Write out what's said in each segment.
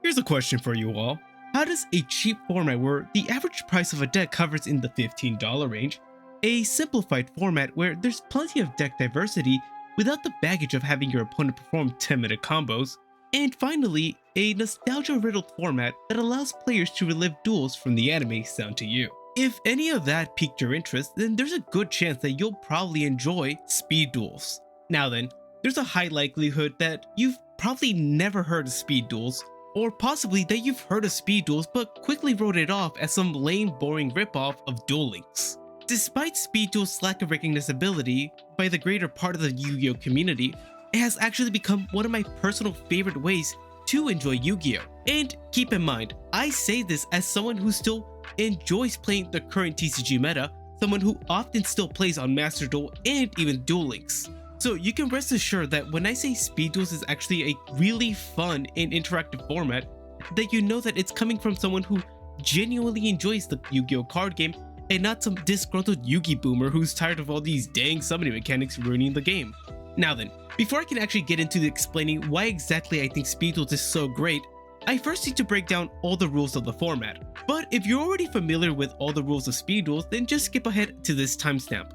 Here's a question for you all. How does a cheap format where the average price of a deck hovers in the $15 range, a simplified format where there's plenty of deck diversity without the baggage of having your opponent perform 10-minute combos, and finally, a nostalgia-riddled format that allows players to relive duels from the anime sound to you? If any of that piqued your interest, then there's a good chance that you'll probably enjoy Speed Duels. Now then, there's a high likelihood that you've probably never heard of Speed Duels, or possibly that you've heard of Speed Duels but quickly wrote it off as some lame, boring ripoff of Duel Links. Despite Speed Duels' lack of recognizability by the greater part of the Yu-Gi-Oh community, it has actually become one of my personal favorite ways to enjoy Yu-Gi-Oh! And keep in mind, I say this as someone who still enjoys playing the current TCG meta, someone who often still plays on Master Duel and even Duel Links. So you can rest assured that when I say Speed Duels is actually a really fun and interactive format, that you know that it's coming from someone who genuinely enjoys the Yu-Gi-Oh card game and not some disgruntled Yugi boomer who's tired of all these dang summoning mechanics ruining the game. Now then, before I can actually get into explaining why exactly I think Speed Duels is so great, I first need to break down all the rules of the format. But if you're already familiar with all the rules of Speed Duels, then just skip ahead to this timestamp.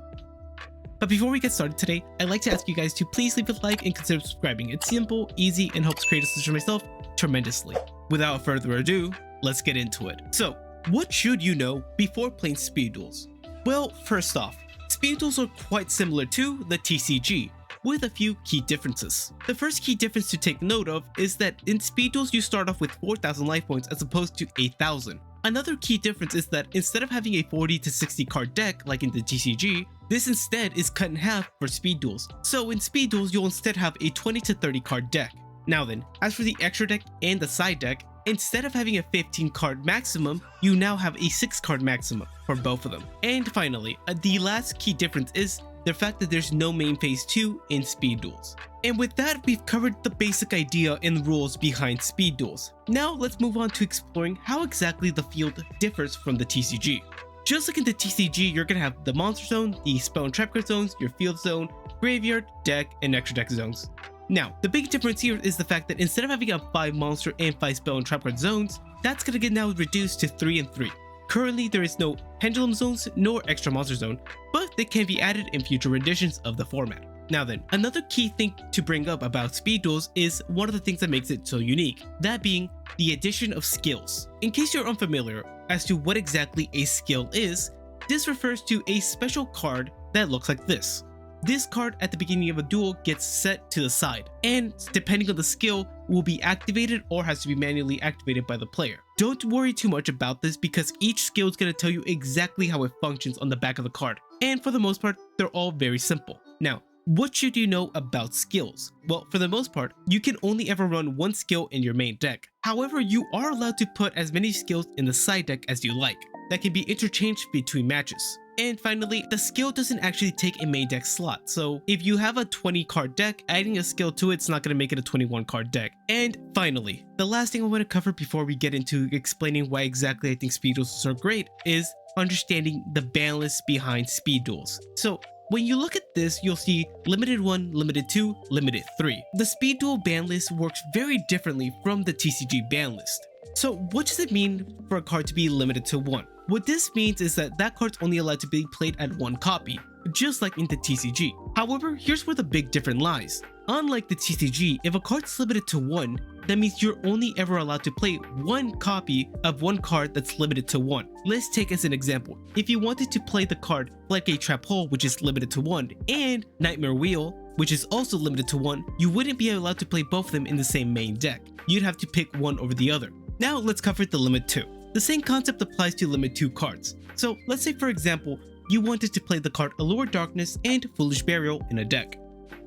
But before we get started today, I'd like to ask you guys to please leave a like and consider subscribing. It's simple, easy, and helps create a such myself tremendously. Without further ado, let's get into it. So, what should you know before playing Speed Duels? Well, first off, Speed Duels are quite similar to the TCG, with a few key differences. The first key difference to take note of is that in Speed Duels you start off with 4,000 life points as opposed to 8,000. Another key difference is that instead of having a 40 to 60 card deck like in the TCG, this instead is cut in half for Speed Duels. So in Speed Duels you'll instead have a 20 to 30 card deck. Now then, as for the extra deck and the side deck, instead of having a 15 card maximum, you now have a 6 card maximum for both of them. And finally, the last key difference is the fact that there's no main phase 2 in Speed Duels. And with that, we've covered the basic idea and rules behind Speed Duels. Now let's move on to exploring how exactly the field differs from the TCG. Just like in the TCG, you're gonna have the monster zone, the spell and trap card zones, your field zone, graveyard, deck, and extra deck zones. Now, the big difference here is the fact that instead of having a 5 monster and 5 spell and trap card zones, that's gonna get now reduced to 3 and 3. Currently, there is no pendulum zones nor extra monster zone, but they can be added in future renditions of the format. Now then, another key thing to bring up about Speed Duels is one of the things that makes it so unique, that being the addition of skills. In case you're unfamiliar as to what exactly a skill is, this refers to a special card that looks like this. This card at the beginning of a duel gets set to the side, and depending on the skill, will be activated or has to be manually activated by the player. Don't worry too much about this because each skill is going to tell you exactly how it functions on the back of the card, and for the most part, they're all very simple. Now, what should you know about skills? Well, for the most part, you can only ever run one skill in your main deck. However, you are allowed to put as many skills in the side deck as you like, that can be interchanged between matches. And finally, the skill doesn't actually take a main deck slot, so if you have a 20 card deck, adding a skill to it's not going to make it a 21 card deck. And finally, the last thing I want to cover before we get into explaining why exactly I think Speed Duels are so great is understanding the ban list behind Speed Duels. So when you look at this, you'll see Limited 1, Limited 2, Limited 3. The Speed Duel ban list works very differently from the TCG ban list. So what does it mean for a card to be limited to 1? What this means is that that card's only allowed to be played at 1 copy, just like in the TCG. However, here's where the big difference lies. Unlike the TCG, if a card's limited to 1, that means you're only ever allowed to play 1 copy of one card that's limited to 1. Let's take as an example. If you wanted to play the card Floodgate Trap Hole, which is limited to 1, and Nightmare Wheel, which is also limited to 1, you wouldn't be allowed to play both of them in the same main deck. You'd have to pick one over the other. Now let's cover the Limit 2. The same concept applies to Limit 2 cards. So let's say for example, you wanted to play the card Allure Darkness and Foolish Burial in a deck.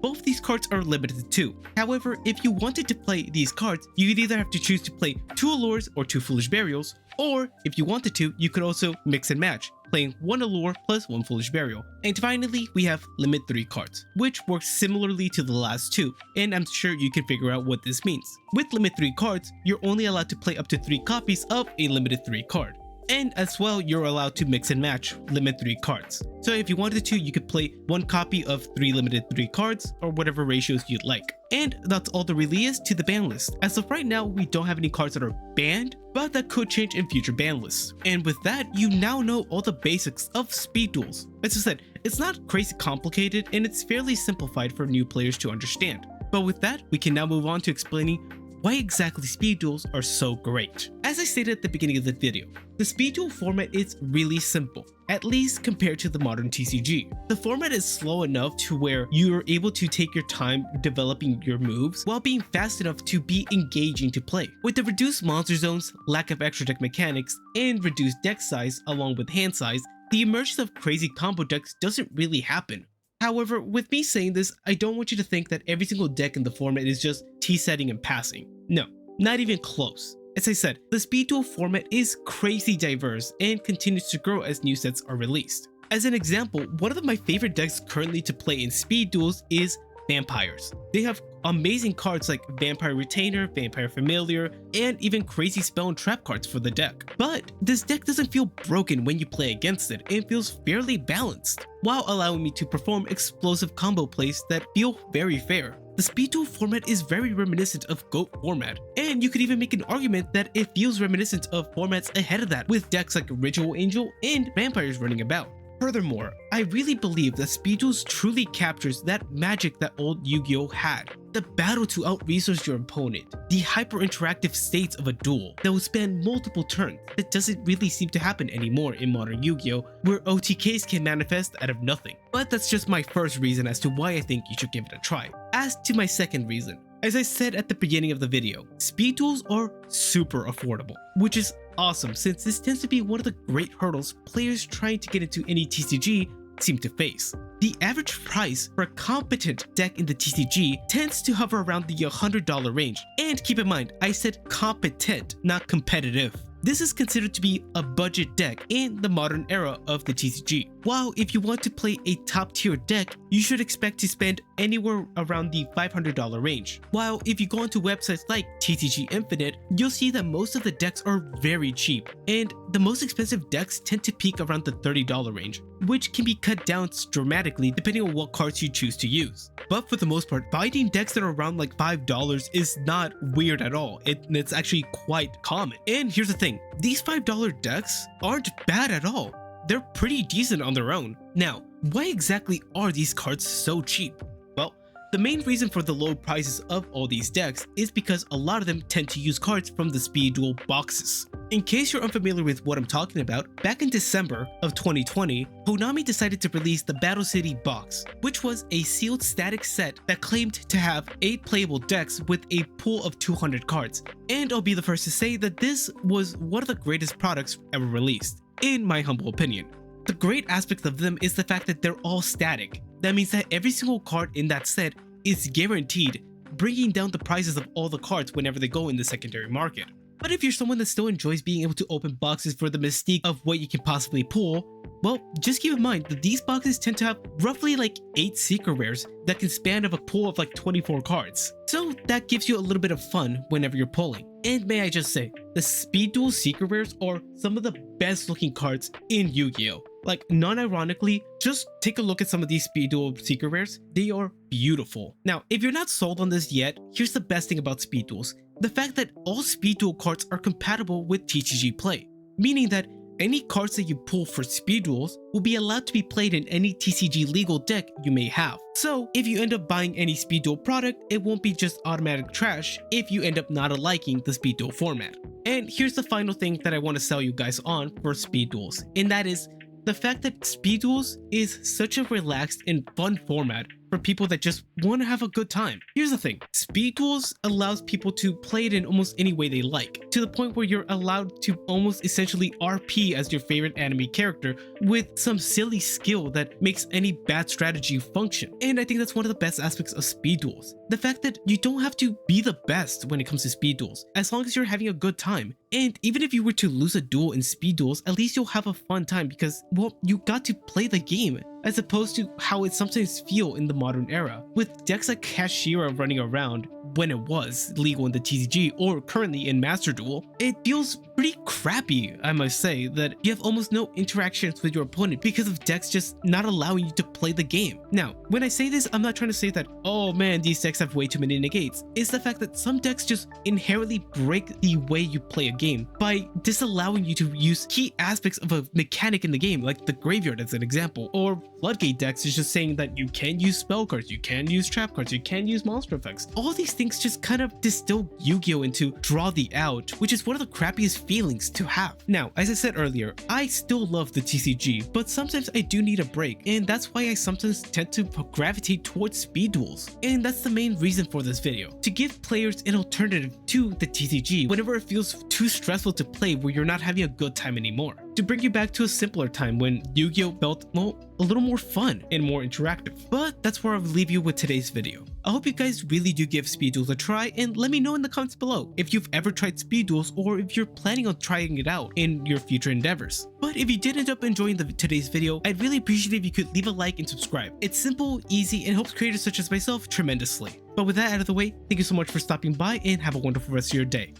Both these cards are limited to 2. However, if you wanted to play these cards, you could either have to choose to play 2 Allures or 2 Foolish Burials, or if you wanted to, you could also mix and match, playing 1 Allure plus 1 Foolish Burial. And finally, we have Limit 3 cards, which works similarly to the last 2, and I'm sure you can figure out what this means. With Limit 3 cards, you're only allowed to play up to 3 copies of a Limited 3 card. And as well, you're allowed to mix and match Limit 3 cards. So if you wanted to, you could play 1 copy of 3 Limited 3 cards, or whatever ratios you'd like. And that's all there really is to the ban list. As of right now, we don't have any cards that are banned, but that could change in future ban lists. And with that, you now know all the basics of speed duels. As I said, it's not crazy complicated and it's fairly simplified for new players to understand. But with that, we can now move on to explaining why exactly speed duels are so great. As I stated at the beginning of the video, the speed duel format is really simple, at least compared to the modern TCG. The format is slow enough to where you are able to take your time developing your moves while being fast enough to be engaging to play. With the reduced monster zones, lack of extra deck mechanics, and reduced deck size along with hand size, the emergence of crazy combo decks doesn't really happen. However, with me saying this, I don't want you to think that every single deck in the format is just T-setting and passing. No, not even close. As I said, the speed duel format is crazy diverse and continues to grow as new sets are released. As an example, one of my favorite decks currently to play in speed duels is Vampires. They have amazing cards like Vampire Retainer, Vampire Familiar, and even crazy spell and trap cards for the deck. But this deck doesn't feel broken when you play against it and feels fairly balanced, while allowing me to perform explosive combo plays that feel very fair. The speed duel format is very reminiscent of GOAT format, and you could even make an argument that it feels reminiscent of formats ahead of that, with decks like Ritual Angel and Vampires running about. Furthermore, I really believe that Speed Duels truly captures that magic that old Yu-Gi-Oh had. The battle to out-resource your opponent, the hyper-interactive states of a duel that will span multiple turns that doesn't really seem to happen anymore in modern Yu-Gi-Oh, where OTKs can manifest out of nothing. But that's just my first reason as to why I think you should give it a try. As to my second reason, as I said at the beginning of the video, speed duels are super affordable, which is awesome since this tends to be one of the great hurdles players trying to get into any TCG seem to face. The average price for a competent deck in the TCG tends to hover around the $100 range, and keep in mind, I said competent, not competitive. This is considered to be a budget deck in the modern era of the TCG. While if you want to play a top tier deck, you should expect to spend anywhere around the $500 range. While if you go onto websites like TCG Infinite, you'll see that most of the decks are very cheap, and the most expensive decks tend to peak around the $30 range, which can be cut down dramatically depending on what cards you choose to use. But for the most part, finding decks that are around like $5 is not weird at all. It's actually quite common. And here's the thing, these $5 decks aren't bad at all. They're pretty decent on their own. Now, why exactly are these cards so cheap? Well, the main reason for the low prices of all these decks is because a lot of them tend to use cards from the Speed Duel boxes. In case you're unfamiliar with what I'm talking about, back in December of 2020, Konami decided to release the Battle City box, which was a sealed static set that claimed to have 8 playable decks with a pool of 200 cards. And I'll be the first to say that this was one of the greatest products ever released, in my humble opinion. The great aspect of them is the fact that they're all static. That means that every single card in that set is guaranteed, bringing down the prices of all the cards whenever they go in the secondary market. But if you're someone that still enjoys being able to open boxes for the mystique of what you can possibly pull, well, just keep in mind that these boxes tend to have roughly like 8 secret rares that can span of a pool of like 24 cards. So that gives you a little bit of fun whenever you're pulling. And may I just say, the Speed Duel secret rares are some of the best looking cards in Yu-Gi-Oh! Like, non-ironically, just take a look at some of these Speed Duel secret rares. They are beautiful. Now, if you're not sold on this yet, here's the best thing about Speed Duels. The fact that all Speed Duel cards are compatible with TCG play, meaning that any cards that you pull for Speed Duels will be allowed to be played in any TCG legal deck you may have. So if you end up buying any Speed Duel product, it won't be just automatic trash if you end up not liking the Speed Duel format. And here's the final thing that I want to sell you guys on for Speed Duels, and that is the fact that Speed Duels is such a relaxed and fun format for people that just want to have a good time. Here's the thing, Speed Duels allows people to play it in almost any way they like, to the point where you're allowed to almost essentially RP as your favorite anime character with some silly skill that makes any bad strategy function. And I think that's one of the best aspects of Speed Duels. The fact that you don't have to be the best when it comes to Speed Duels, as long as you're having a good time. And even if you were to lose a duel in Speed Duels, at least you'll have a fun time because, well, you got to play the game, as opposed to how it sometimes feels in the modern era. With decks like Kashira running around, when it was legal in the TCG or currently in Master Duel, it feels pretty crappy, I must say, that you have almost no interactions with your opponent because of decks just not allowing you to play the game. Now, when I say this, I'm not trying to say that, oh man, these decks have way too many negates. It's the fact that some decks just inherently break the way you play a game by disallowing you to use key aspects of a mechanic in the game, like the graveyard as an example, or Floodgate decks is just saying that you can use spell cards, you can use trap cards, you can use monster effects. All these things just kind of distill Yu-Gi-Oh into draw the out, which is one of the crappiest feelings to have. Now, as I said earlier, I still love the TCG, but sometimes I do need a break, and that's why I sometimes tend to gravitate towards speed duels. And that's the main reason for this video, to give players an alternative to the TCG whenever it feels too stressful to play where you're not having a good time anymore. To bring you back to a simpler time when Yu-Gi-Oh felt, well, a little more fun and more interactive. But that's where I'll leave you with today's video. I hope you guys really do give speed duels a try, and let me know in the comments below if you've ever tried speed duels or if you're planning on trying it out in your future endeavors. But if you did end up enjoying today's video, I'd really appreciate it if you could leave a like and subscribe. It's simple, easy, and helps creators such as myself tremendously. But with that out of the way, thank you so much for stopping by and have a wonderful rest of your day.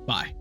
Bye.